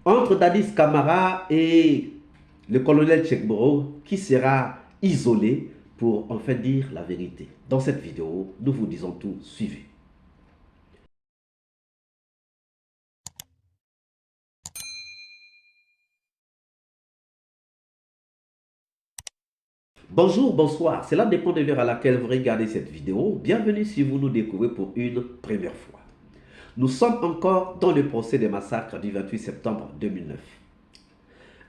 entre Dadis Camara et le colonel Tchekboro, qui sera isolé pour enfin dire la vérité. Dans cette vidéo, nous vous disons tout, suivez. Bonjour, bonsoir, cela dépend de l'heure à laquelle vous regardez cette vidéo. Bienvenue si vous nous découvrez pour une première fois. Nous sommes encore dans le procès des massacres du 28 septembre 2009.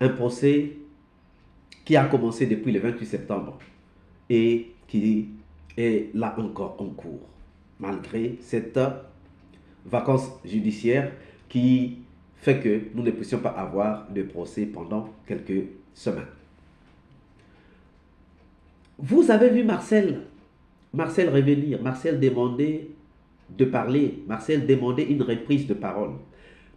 Un procès qui a commencé depuis le 28 septembre et qui est là encore en cours, malgré cette vacance judiciaire qui fait que nous ne puissions pas avoir de procès pendant quelques semaines. Vous avez vu Marcel revenir, Marcel demander de parler, Marcel demandait une reprise de parole.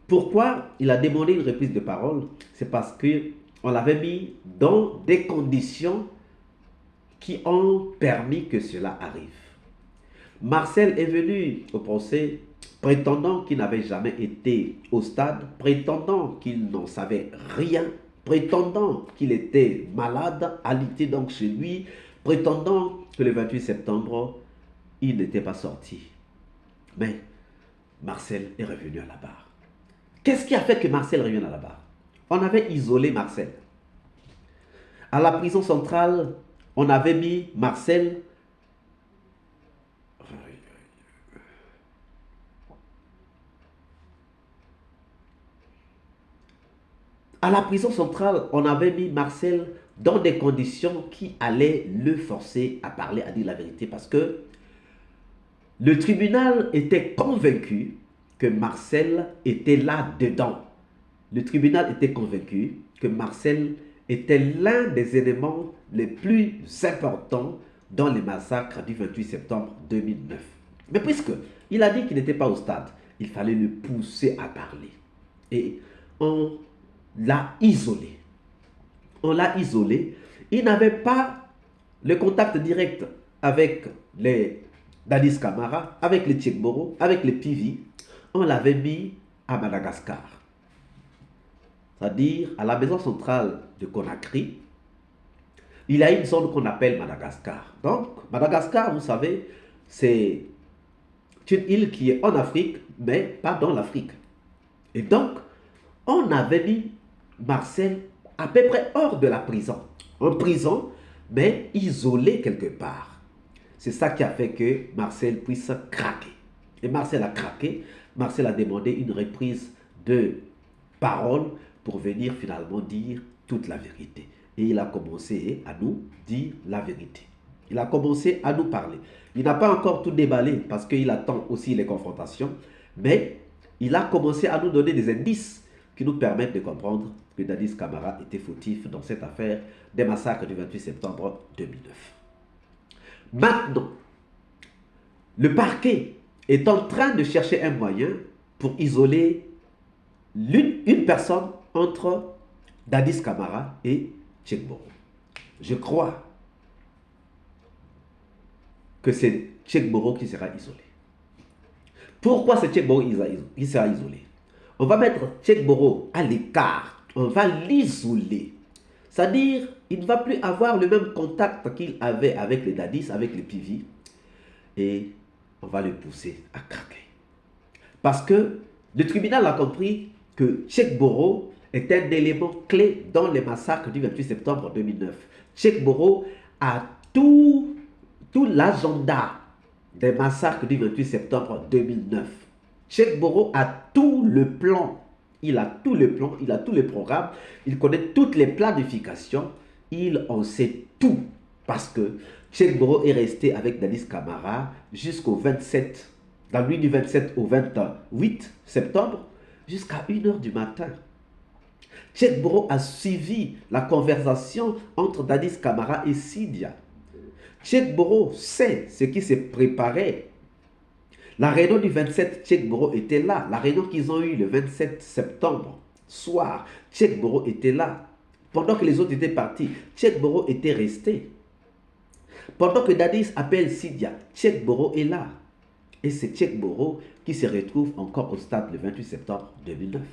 Pourquoi il a demandé une reprise de parole? C'est parce qu'on l'avait mis dans des conditions qui ont permis que cela arrive. Marcel est venu au procès prétendant qu'il n'avait jamais été au stade, prétendant qu'il n'en savait rien, prétendant qu'il était malade, alité donc chez lui, prétendant que le 28 septembre, il n'était pas sorti. Mais Marcel est revenu à la barre. Qu'est-ce qui a fait que Marcel revienne à la barre? On avait isolé Marcel. À la prison centrale, on avait mis Marcel. À la prison centrale, on avait mis Marcel dans des conditions qui allaient le forcer à parler, à dire la vérité, parce que le tribunal était convaincu que Marcel était là-dedans. Le tribunal était convaincu que Marcel était l'un des éléments les plus importants dans les massacres du 28 septembre 2009. Mais puisqu'il a dit qu'il n'était pas au stade, il fallait le pousser à parler. Et on l'a isolé. On l'a isolé. Il n'avait pas le contact direct avec les Dadis Camara, avec les Tchekboro, avec les Pivi. On l'avait mis à Madagascar. C'est-à-dire à la maison centrale de Conakry. Il y a une zone qu'on appelle Madagascar. Donc, Madagascar, vous savez, c'est une île qui est en Afrique, mais pas dans l'Afrique. Et donc, on avait mis Marcel à peu près hors de la prison. En prison, mais isolé quelque part. C'est ça qui a fait que Marcel puisse craquer. Et Marcel a craqué. Marcel a demandé une reprise de parole pour venir finalement dire toute la vérité. Et il a commencé à nous dire la vérité. Il a commencé à nous parler. Il n'a pas encore tout déballé parce qu'il attend aussi les confrontations. Mais il a commencé à nous donner des indices qui nous permettent de comprendre que Dadis Camara était fautif dans cette affaire des massacres du 28 septembre 2009. Maintenant, le parquet est en train de chercher un moyen pour isoler une personne entre Dadis Camara et Tchekboro. Je crois que c'est Tchekboro qui sera isolé. Pourquoi c'est Tchekboro qui sera isolé? On va mettre Tchekboro à l'écart. On va l'isoler. C'est-à-dire, il ne va plus avoir le même contact qu'il avait avec les Dadis, avec les Pivi. Et on va le pousser à craquer. Parce que le tribunal a compris que Tchekboro est un élément clé dans les massacres du 28 septembre 2009. Tchekboro a tout l'agenda des massacres du 28 septembre 2009. Tchekboro a tout le plan. Il a tout le plan, il a tout le programme, il connaît toutes les planifications, il en sait tout. Parce que Tchekboro est resté avec Dadis Camara jusqu'au 27, dans la nuit du 27 au 28 septembre, jusqu'à 1h du matin. Tchekboro a suivi la conversation entre Dadis Camara et Sidia. Tchekboro sait ce qui s'est préparé. La réunion du 27, Tchekboro était là. La réunion qu'ils ont eue le 27 septembre, soir, Tchekboro était là. Pendant que les autres étaient partis, Tchekboro était resté. Pendant que Dadis appelle Sidia, Tchekboro est là. Et c'est Tchekboro qui se retrouve encore au stade le 28 septembre 2009.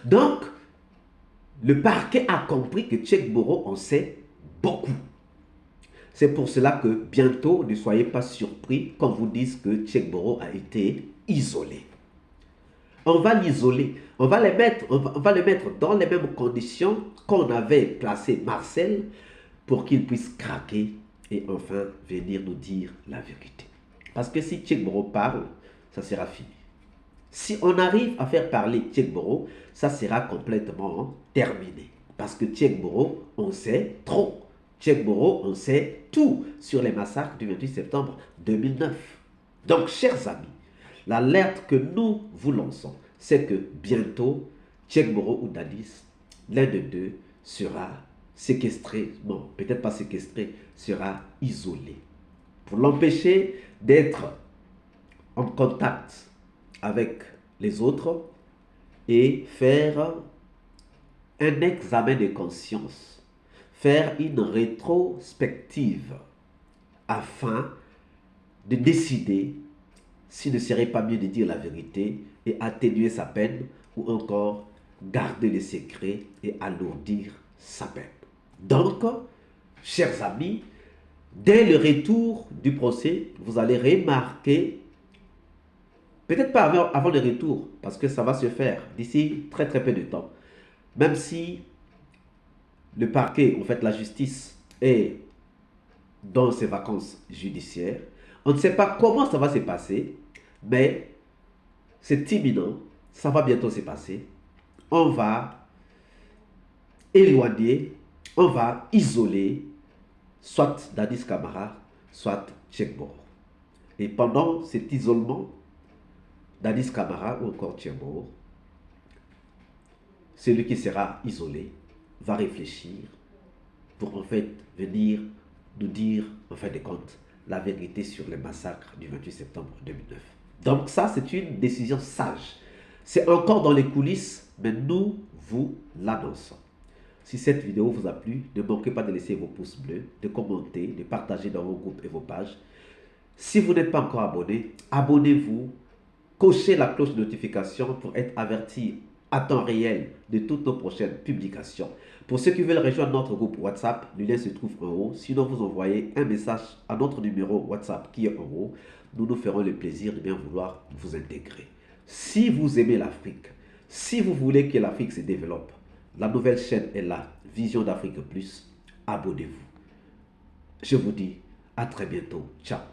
Donc, le parquet a compris que Tchèque-Boro en sait beaucoup. C'est pour cela que bientôt, ne soyez pas surpris quand vous disent que Tchèque-Boro a été isolé. On va l'isoler, on va le mettre dans les mêmes conditions qu'on avait placé Marcel pour qu'il puisse craquer et enfin venir nous dire la vérité. Parce que si Tchèque-Boro parle, ça sera fini. Si on arrive à faire parler Tchèque-Boro, ça sera complètement terminé. Parce que Tchèque-Boro, on sait trop. Tchèque-Boro, on sait tout sur les massacres du 28 septembre 2009. Donc, chers amis, l'alerte que nous vous lançons, c'est que bientôt, Tchèque-Boro ou Dadis, l'un de deux sera séquestré, non, peut-être pas séquestré, sera isolé. Pour l'empêcher d'être en contact avec les autres et faire un examen de conscience, faire une rétrospective afin de décider s'il ne serait pas mieux de dire la vérité et atténuer sa peine ou encore garder le secret et alourdir sa peine. Donc, chers amis, dès le retour du procès, vous allez remarquer, peut-être pas avant le retour, parce que ça va se faire d'ici très très peu de temps, même si le parquet, en fait la justice, est dans ses vacances judiciaires, on ne sait pas comment ça va se passer, mais c'est imminent, ça va bientôt se passer. On va éloigner, on va isoler soit Dadis Camara, soit Tchèque-Boro. Et pendant cet isolement, Dadis Camara ou encore Tchèque-Boro, celui qui sera isolé va réfléchir pour en fait venir nous dire, en fin de compte, la vérité sur les massacres du 28 septembre 2009. Donc ça, c'est une décision sage. C'est encore dans les coulisses, mais nous vous l'annonçons. Si cette vidéo vous a plu, ne manquez pas de laisser vos pouces bleus, de commenter, de partager dans vos groupes et vos pages. Si vous n'êtes pas encore abonné, abonnez-vous, cochez la cloche de notification pour être averti à temps réel de toutes nos prochaines publications. Pour ceux qui veulent rejoindre notre groupe WhatsApp, le lien se trouve en haut. Sinon, vous envoyez un message à notre numéro WhatsApp qui est en haut. Nous nous ferons le plaisir de bien vouloir vous intégrer. Si vous aimez l'Afrique, si vous voulez que l'Afrique se développe, la nouvelle chaîne est là, Vision d'Afrique Plus. Abonnez-vous. Je vous dis à très bientôt. Ciao.